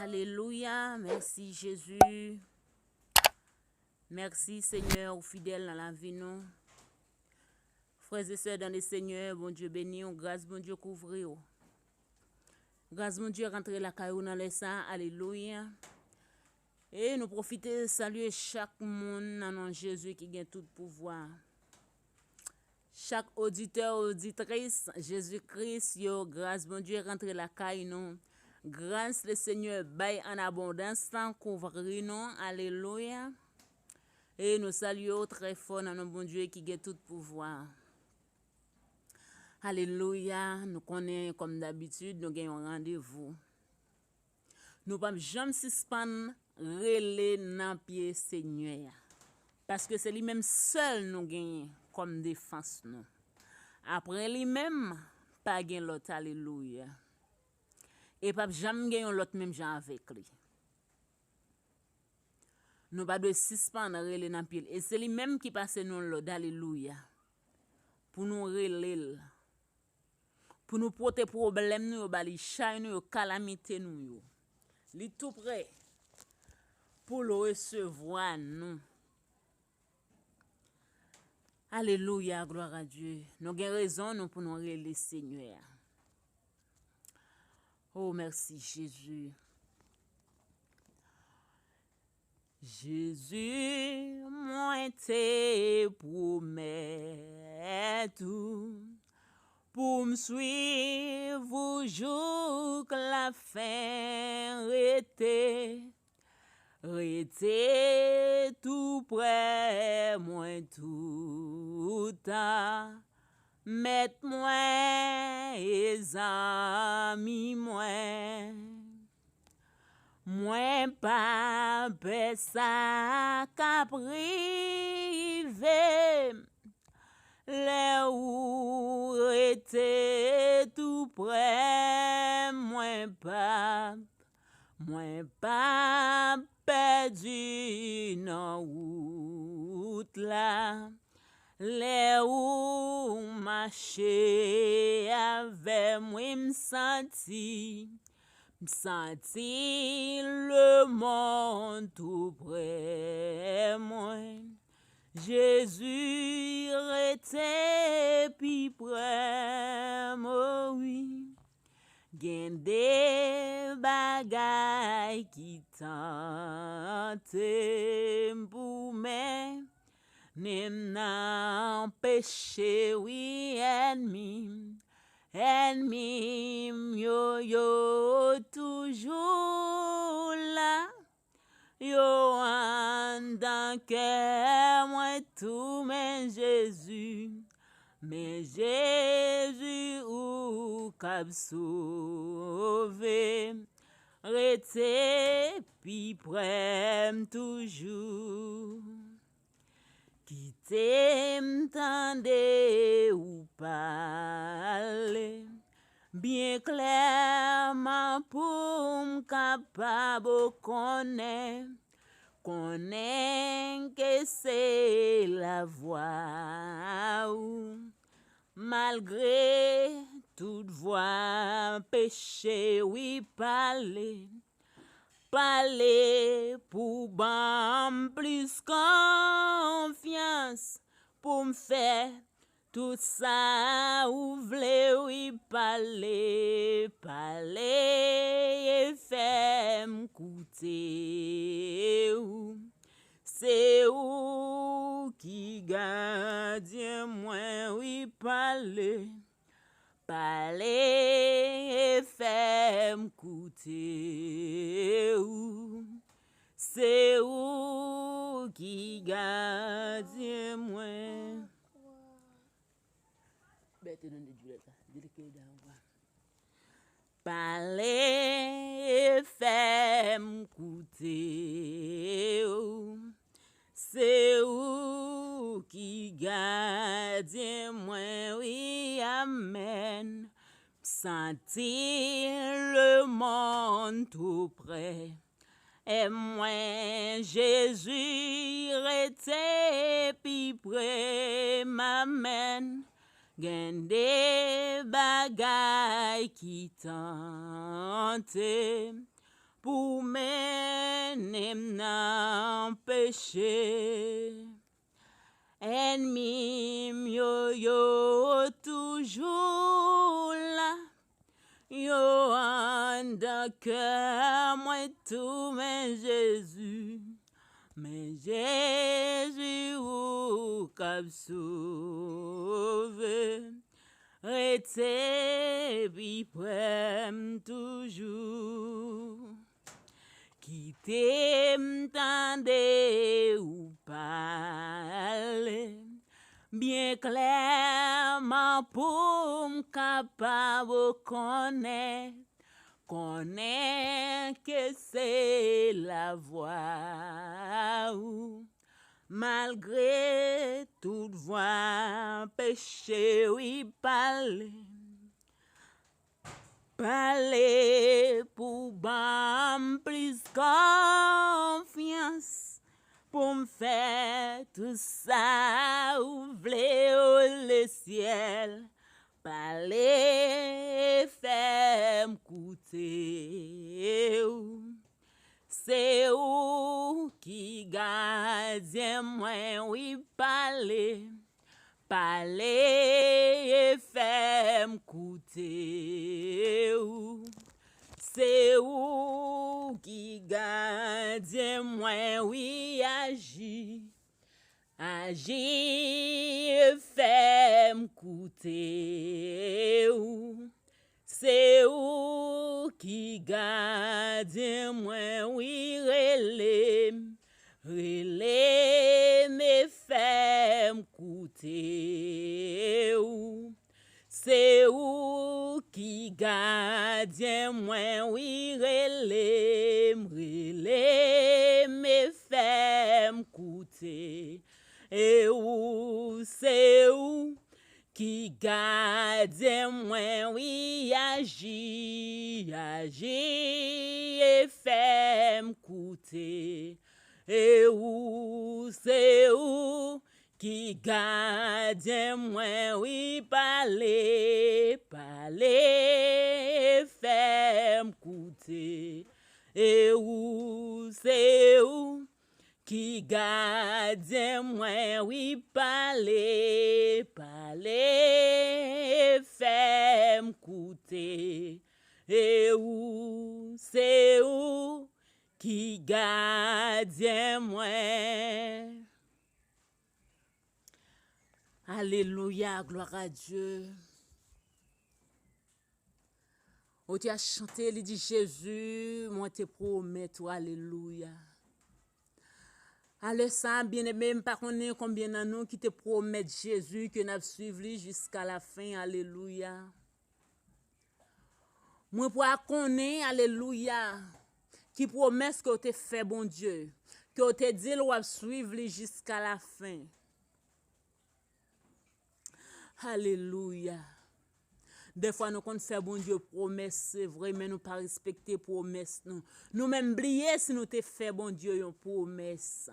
Alléluia, merci Jésus. Merci Seigneur, fidèle dans la vie nous. Frères et sœurs dans le Seigneur, bon Dieu béni, grâce bon Dieu couvrir. Grâce bon Dieu rentrer la caillou dans les saints, alléluia. Et nous profiter de saluer chaque monde dans nom de Jésus qui a tout pouvoir. Chaque auditeur, auditrice, Jésus-Christ, yo, grâce bon Dieu rentrer la caillou nous. Grâce le Seigneur baille en abondance, sans couvrir nous, alléluia. Et nous saluons très fort dans notre bon Dieu qui a tout pouvoir. Alléluia, nous connaissons comme d'habitude, nous avons un rendez-vous. Nous ne pouvons jamais suspendre, relais dans pied Seigneur. Parce que c'est lui-même seul nous gagnons comme défense. Nous. Après lui-même, pas gain l'autre, alléluia. Et pas jamais gagner l'autre même gens avec lui. Nous pas de suspendre relais dans pied. Et c'est lui-même qui passe nous l'autre, alléluia. Pour nous relais. Pour nous porter problème nous, bali chay nous, calamité nous. Li tout prêt pour le recevoir nous. Alléluia, gloire à Dieu. Nous avons raison nous pour nous relais Seigneur. Oh, merci Jésus. Jésus, moi te promets tout. Pour me suivre jour que la fin rete tout près, moi tout à mettre moi et amis moi pas ça qu'à priver. Les où était tout près, moi pas perdu dans route là. Les où marcher avec moi me senti le monde tout près moi. Jésus était plus près, moi oui. Gen des bagailles qui tentent pour moi. N'empêcher, oui, ennemi, yo, toujours là. Yo en dans que moi tout mais Jésus ou cap sauvé rete puis près toujours qui t'aime tande ou parler bien clairement pour m'capable connaît que c'est la voix ou malgré toute voix péché oui parler pour ban plus confiance pour me faire tout ça ou vle oui parler et faire m'écouter ou c'est où qui gardien moi oui parler et faire m'écouter ou c'est où qui gardien moi. Parler et faire m'écouter, c'est où qui gardien moi, oui, amen. Sentir le monde tout près. Et moi, Jésus, était plus près, m'amène. Gen des bagailles qui tentent pour mener nan péché. Ennemi yo toujours là, yo en de cœur moi tout mais Jésus ou cap sauvé. Rete bi prem toujours. Quitte m'tende ou parler bien clairement pour m'capable connaître que c'est la voix ou malgré toute voix péché oui parler pour bam plus confiance pour me faire tout ça ouvrir le ciel parler faire m'écouter c'est où qui gardien moi oui parler et faire m'écouter c'est où qui gardien moi oui agir et faire m'écouter c'est où qui gardien moi oui relais me faire m'écouter c'est où qui gardien moi oui relais me faire m'écouter c'est où qui gardien moi oui agir et faire m'écouter c'est où qui gardien moi oui parler faire m'écouter c'est où qui gardien moi oui parler faire m'écouter c'est où qui gardien moi. Alléluia, gloire à Dieu. On t'a chanté, il dit Jésus, moi te promets toi, alléluia. Allez ça, bien-aimé, pas connaître combien de nous qui te promettent Jésus que nous suivons jusqu'à la fin, alléluia. Moi pour connaître, alléluia, qui promesse que tu fait bon Dieu, que tu dit qu'on va suivre jusqu'à la fin. Alléluia. Des fois, nous comptons faire bon Dieu promesse, c'est vrai, mais nous pas respecter promesse. Nous même oublier si nous te fait bon Dieu une promesse.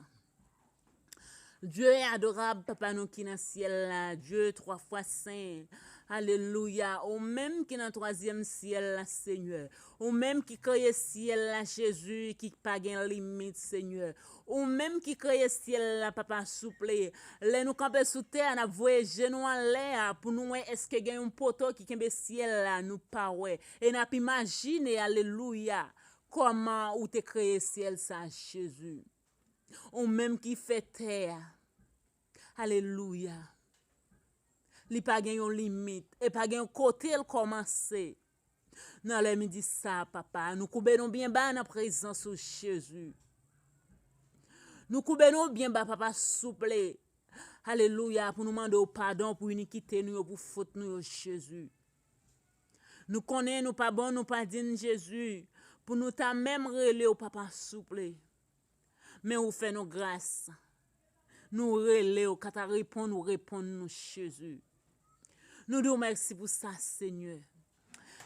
Dieu est adorable, papa nous qui dans le ciel là, Dieu 3 fois saint. Alléluia. Ou même qui dans le 3e ciel là, Seigneur. Ou même qui crée le ciel là, Jésus, qui pas de limite, Seigneur. Ou même qui crée le ciel là, papa souple. Là nous camper sous terre, n'a voyé genou en l'air pour nous est-ce que gagne un poteau qui kembe ciel là, nous pas ouais. Et n'a pas imaginer, alléluia, comment ou te créé ciel ça, Jésus. Ou même qui fait terre. Alléluia. Li pa gen yon limite et pas gen côté le commencer. Nan le midi ça papa, nous coubenons bien bas dans présence de Jésus. Nous coubenons bien bas papa souple. Alléluia pour nous demander pardon pour iniquité nous pour faute nous Jésus. Nous connaissons nous pas bon nous pas digne Jésus pour nous ta même relé au papa souple. Mais ou fait nos grâces. Nous relé au kata répondre nous Jésus. Nous disons merci pour ça, Seigneur.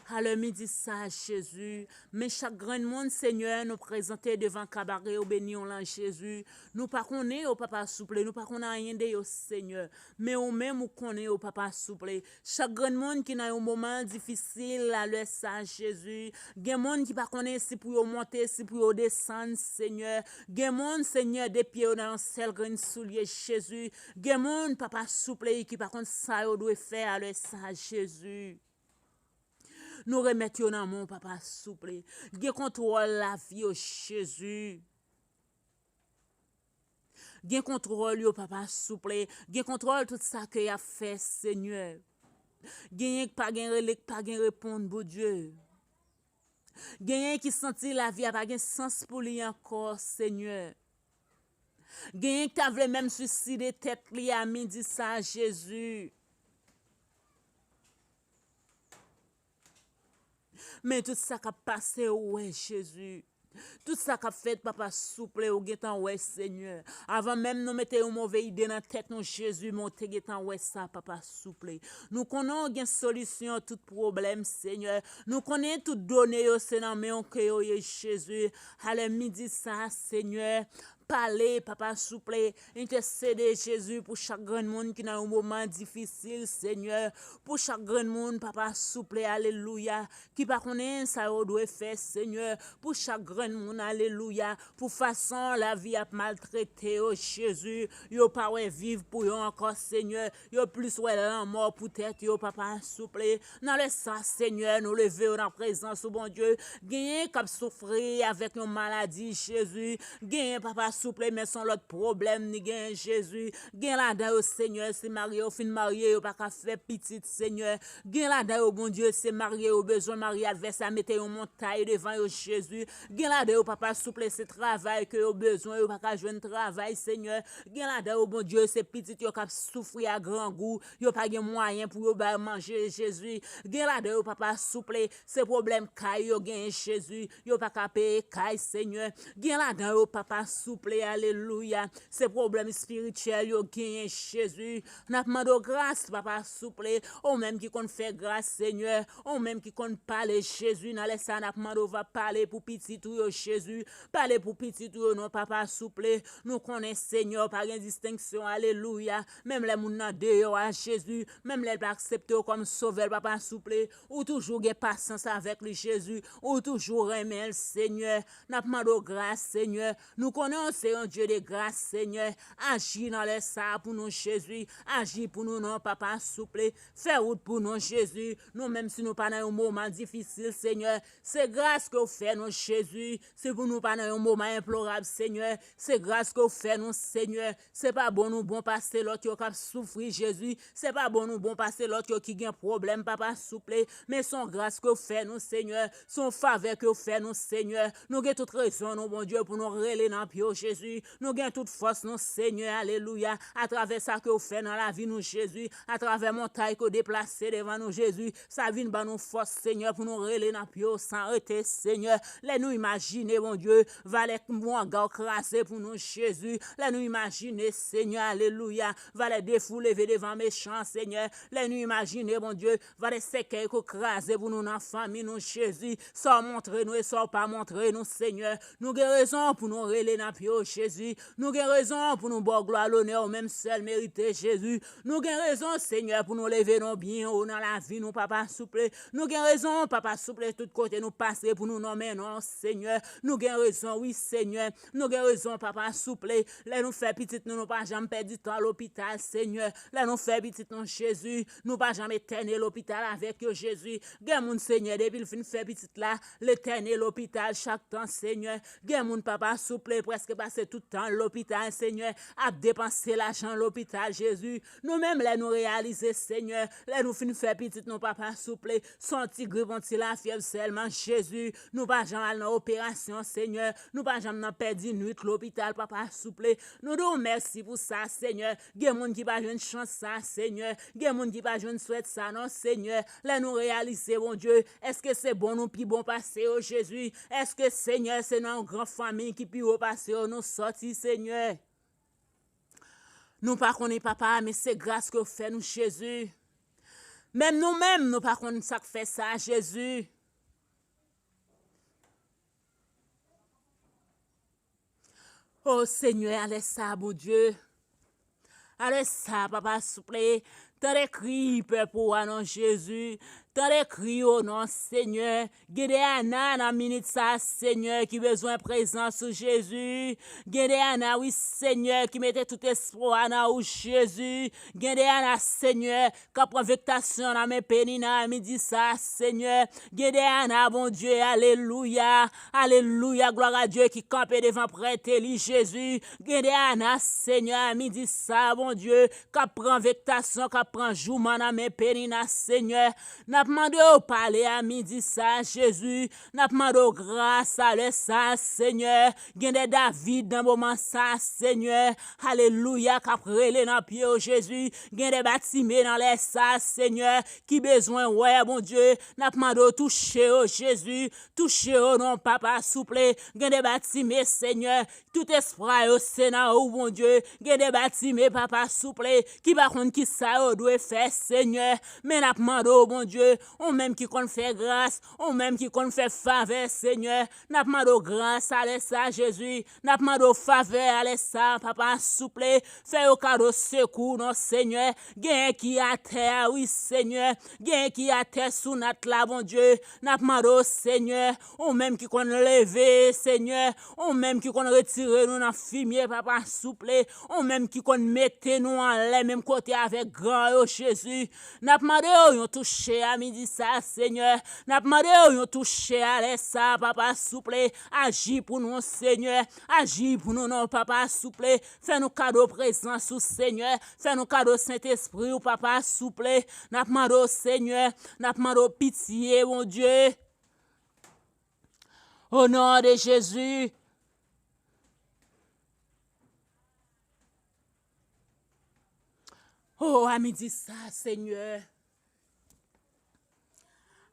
À le midi, ça, Jésus. Mais chaque grand monde, Seigneur, nous présenter devant cabaret, au béni, on l'a Jésus. Nous pas connaît, au papa souple, nous pas connaît rien de yo, Seigneur. Mais au même, ou connaît, au papa souple. Chaque grand monde qui n'a un moment difficile, à le ça, Jésus. Gen monde qui pas connaît si pour monter, si pour descendre, Seigneur. Gen monde, Seigneur, des pieds dans un seul grain soulier, Jésus. Gen monde, papa souple, qui par contre, ça, yo doit faire, à le ça, Jésus. Nous remettons dans mon papa souple. Gen contrôle la vie au Jésus. Gen contrôle yo papa souple. Gen contrôle tout ça que y a fait Seigneur. Gen pas gen relève pas gen répondre bon Dieu. Gen qui senti la vie a pas gen sens pour lui encore Seigneur. Gen qui t'a voulu même suicider tête li à midi ça Jésus. Mais tout ça qui a passé, ouais, Jésus. Tout ça qu'a fait, papa, souple, ou getan, ouais, Seigneur. Avant même nous mettre une mauvaise idée dans la tête, nous, Jésus, monter getan, ouais, ça, papa, souple. Nous connaissons une solution à tout problème, Seigneur. Nous connaissons tout donné, c'est dans mes que Jésus. Allez, midi, ça, Seigneur. Parler, papa, souple, intercéder Jésus pour chaque grand monde qui a un moment difficile, Seigneur. Pour chaque grand monde, papa, souple, alléluia. Qui pas connaît ça, doit faire, Seigneur. Pour chaque grand monde, alléluia. Pour façon, la vie a maltraité, oh Jésus. Yo pas ouais vivre pour yo encore, Seigneur. Yo plus ouais la mort pour tête, yo papa, souple. Dans le sang, Seigneur, nous lever dans la présence, oh bon Dieu. Gagné comme souffrir avec une maladie, Jésus. Gagné, papa, souple, mais sans l'autre problème, ni gen Jésus. Gen la da au Seigneur, c'est marié, au fin marié, au pas qu'à faire petite, Seigneur. Gen la da au bon Dieu, c'est marié, au besoin marié, adversaire, mettez une montagne devant au Jésus. Gen la da au papa souple, c'est travail que au besoin, au pas qu'à jouer travail, Seigneur. Gen la da au bon Dieu, c'est petit, yo k'ap souffrir à grand goût, yo pas gen moyen pour yo ba manger, Jésus. Gen la da au papa souple, c'est problème kay yo gen Jésus, yo pas qu'à payer kay, Seigneur. Gen la da au papa souple, alléluia. Ces problèmes spirituels, yo gagne Jésus. N'a demandé grâce, papa souple. Ou même qui compte faire grâce, Seigneur. Ou même qui compte parler Jésus. N'a laissé n'a demandé va parler pour petit tout yo Jésus. Parler pour petit tout non papa souple. Nous connaissons Seigneur par une distinction, alléluia. Même les moun nan dehors à Jésus. Même les pas accepter comme sauveur, papa souple. Ou toujours gen patience avec lui Jésus. Ou toujours aimer le Seigneur. N'a demandé grâce, Seigneur. Nous connaissons c'est un Dieu de grâce, Seigneur. Agis dans les ça pour nous, Jésus. Agis pour nous, non, papa, souple. Fais route pour nous, Jésus. Nous, même si nous pas dans un moment difficile, Seigneur. C'est grâce que vous faites, nous, Jésus. C'est pour nous pas dans un moment implorable, Seigneur. C'est grâce que vous faites, nous, Seigneur. C'est pas bon nous bon passer l'autre qui a souffrir, Jésus. C'est pas bon nous bon passer l'autre qui a un problème, papa, souple. Mais son grâce que vous faites, nous, Seigneur. Son faveur que vous faites, nous, Seigneur. Nous avons toute raison, nous, bon Dieu, pour nous relayer dans le Jésus, nous gagnons toute force, nous, Seigneur, alléluia, à travers ça que vous faites dans la vie, nous, Jésus, à travers montagne que vous déplacez devant nous, Jésus, ça vient de nous force, Seigneur, pour nous relayer dans le sans arrêter, Seigneur, les nous imaginer, mon Dieu, valet mon gars crasé pour nous, Jésus, les nous imaginer, Seigneur, alléluia, valet défouler devant méchants, Seigneur, les nous imaginer, mon Dieu, valet séquer qu'on crasé pour nous, dans la famille, nous, Jésus, sans montrer nous et sans pas montrer nous, Seigneur, nous avons raison pour nous relayer dans le Jésus, nous avons raison pour nous boire gloire l'honneur, même seul mérité Jésus. Nous avons raison, Seigneur, pour nous lever nos biens dans la vie, nous, papa souple. Nous avons raison, papa souple, tout côté nous passer pour nous nommer, non, Seigneur. Nous avons raison, oui, Seigneur. Nous avons raison, papa souple. Là, nous fait petit, nous pas jamais perdre du temps à l'hôpital, Seigneur. Là, nous fait petit, non, Jésus. Nous pas jamais éterner l'hôpital avec Jésus. Gen moun, Seigneur, depuis le fin fait petit là, l'éternel l'hôpital chaque temps, Seigneur. Gen moun, papa souple, presque passer tout le temps l'hôpital, Seigneur, à dépenser l'argent l'hôpital, Jésus. Nous-mêmes, là, nous réaliser, Seigneur, là, nous finissons faire petit, non, papa, souple, son petit grippe, on la fièvre seulement, Jésus. Nous pas jamais dans l'opération, Seigneur. Nous pas jamais perdu nuit l'hôpital, papa, souple. Nous nous merci pour ça, Seigneur. Gen moun qui pas une chance, ça, Seigneur. Gen moun qui pas une souhaite, ça, non, Seigneur. Là, nous réaliser, mon Dieu, est-ce que c'est bon, nous, puis bon passer, oh, Jésus? Est-ce que, Seigneur, c'est dans une grande famille qui puis passer, oh, nous sortis, Seigneur? Nous pas connaît papa, mais c'est grâce que fait nous Jésus. Même nous-mêmes, nous par contre, ça fait ça, Jésus. Oh Seigneur, allez ça, bon Dieu. Allez ça, papa, s'il vous plaît. T'as des cris, peuple, pour non Jésus. T'as des cris au nom Seigneur. Gédéana, dans minute ça, Seigneur, qui besoin de présence sur Jésus. Gédéana, oui, Seigneur, qui mettait tout espoir dans Jésus. Gédéana, Seigneur, qui prend vectation dans mes pénina, midi ça, Seigneur. Gédéana, bon Dieu, alléluia. Alléluia, gloire à Dieu qui campait devant prêtre Jésus. Gédéana, Seigneur, midi ça, bon Dieu, qui prend vectation, qui prend jouement dans mes pénina, Seigneur. N'a demandé au parler à midi ça, Jésus. N'a demandé grâce à le ça, Seigneur. Gende David dans moment ça, Seigneur. Alléluia, qu'après les dans pied au Jésus. Gende bâtiment dans les ça, Seigneur. Qui besoin, ouais, bon Dieu. N'a demandé au toucher au Jésus. Toucher au non, papa, souple. Gende bâtiment, Seigneur. Tout espoir au Sénat, oh bon Dieu. Gende bâtiment, papa, souple. Qui par contre, qui ça, doit faire, Seigneur. Mais n'a demandé au bon Dieu. On même qui qu'on fait grâce, on même qui qu'on fait faveur, Seigneur. N'a demandé grâce à ça, Jésus. N'a demandé faveur à ça, papa, souple. Fais au cadeau secours, non, Seigneur. Gain qui à terre, oui, Seigneur. Gain qui à terre sous notre là, bon Dieu. N'a demandé Seigneur. On même qui qu'on lever, Seigneur. On même qui qu'on retirer nous dans fumier, papa, souple. On même qui qu'on mette nous en l'air, même côté avec grand, Jésus. N'a demandé on touché à midi ça, Seigneur. N'a demandé on touché à ça, papa, souple. Agis pour nous, Seigneur. Agis pour nous, non, papa, souple. Fais-nous cadeau présent sous Seigneur. Fais-nous cadeau Saint-Esprit, ou papa, souple. N'a demandé Seigneur. N'a demandé pitié, mon Dieu. Au nom de Jésus. Oh, à midi ça, Seigneur.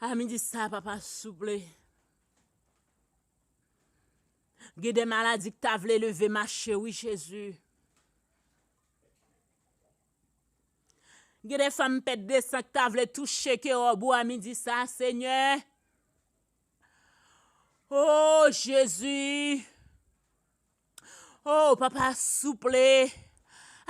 À midi ça, papa, souple. Il y a des maladies que tu as voulu lever, marcher, oui, Jésus. Il y a des femmes pètes de sang que tu as voulu toucher, qui au bout à midi ça, Seigneur. Oh, Jésus. Oh, papa, souple.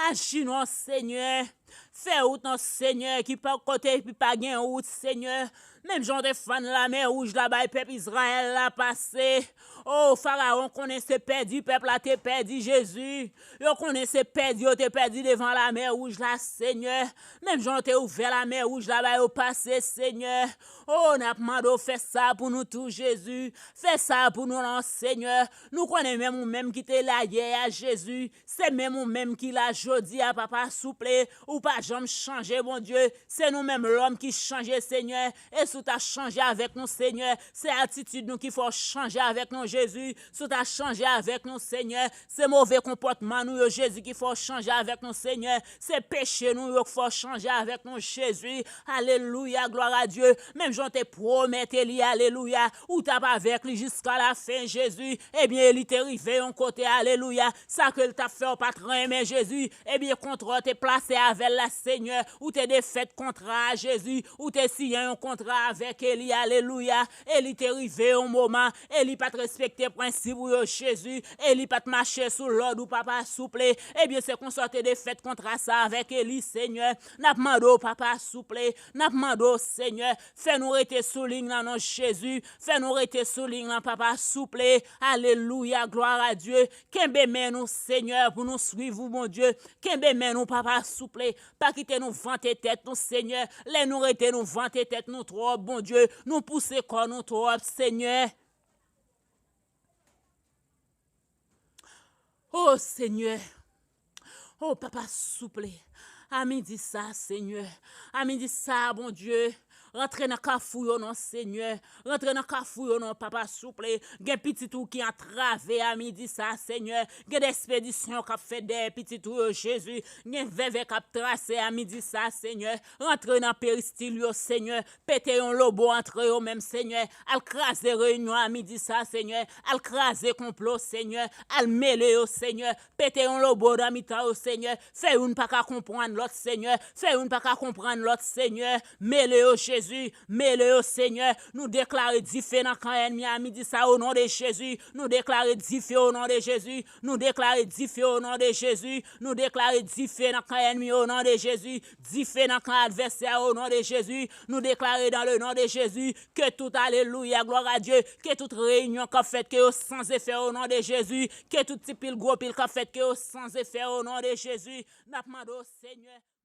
Agis, non, Seigneur. Fais out, non, Seigneur, qui pas côté, puis pas gain out, Seigneur. Même Jean de fan la mer rouge là-bas, peuple Israël l'a passé. Oh, Pharaon, connaissait perdu, peuple a te perdu, Jésus. Yo connaissait perdu, yo te perdu devant la mer rouge là, Seigneur. Même Jean te ouvert la mer rouge là-bas, yo passé, Seigneur. Oh, n'a demandé fait ça pour nous tous, Jésus. Fais ça pour nous, non, Seigneur. Nous connaissons même ou même qui te la hier à Jésus. C'est même ou même qui l'a jodi à papa souple. Ou pas jamais changer, mon Dieu. C'est nous-mêmes l'homme qui change, Seigneur. Et si tu as changé avec nous, Seigneur, c'est attitude nous qu'il faut changer avec nous, Jésus. Si tu as changé avec nous, Seigneur, c'est mauvais comportement nous, Jésus, qu'il faut changer avec nous, Seigneur. C'est péché nous qu'il faut changer avec nous, Jésus. Alléluia, gloire à Dieu. Même j'en te promets, lui, alléluia. Ou t'as pas avec lui jusqu'à la fin, Jésus. Eh bien, il t'est arrivé en côté, alléluia. Ça que t'a fait au patron, mais Jésus, eh bien, contre t'es placé avec la Seigneur. Ou t'es défait contrat, Jésus. Ou t'es signé un contrat avec Eli, alléluia. Eli t'est arrivé au moment. Eli pas te respecter principe ou Jésus. Eli pas te marcher sous l'ordre ou papa souple. Eh bien, c'est qu'on sorte défait contrat ça avec Eli, Seigneur. N'a demandé au papa souple. N'a demandé au Seigneur. Fais-nous rester sous ligne dans nos Jésus. Fais-nous rester sous ligne dans papa souple. Alléluia, gloire à Dieu. Qu'embe nous, Seigneur, pour nous suivre, mon Dieu. Qu'embe nous, papa souple. Pas quitter nous vanter tête, nous, Seigneur. Les nous rester nous vanter tête, nous trop, bon Dieu. Nous pousser corps, nous trop, Seigneur. Oh, Seigneur. Oh, papa souple. À midi ça, Seigneur. À midi ça, bon Dieu. rentre dans kafou non Seigneur, rentre dans kafou non papa souple, gen petit tout qui entravé à midi ça Seigneur, gen d'expédition qu'a fait des petit tout Jésus, gen veve qu'a tracé à midi ça Seigneur, rentre dans péristyle Seigneur, pété un lobo entre eux même Seigneur, al craser réunion à midi ça Seigneur, al craser complot Seigneur, al mêler au Seigneur, pété un lobo dans mi-temps au Seigneur, fait une pas qu'à comprendre l'autre Seigneur, fait une pas qu'à comprendre l'autre Seigneur, mêler au Jésus, mêler au Seigneur, nous déclarer différent quand ennemi a midi ça au nom de Jésus, nous déclarer différent au nom de Jésus, nous déclarer différent au nom de Jésus, nous déclarer différent quand ennemi au nom de Jésus, différent quand adversaire au nom de Jésus, nous déclarer dans le nom de Jésus que tout alléluia, gloire à Dieu, que toute réunion qu'a fait que sans effet au nom de Jésus, que tout petit pile gros pile qu'a fait que sans effet au nom de Jésus, n'a demandé au Seigneur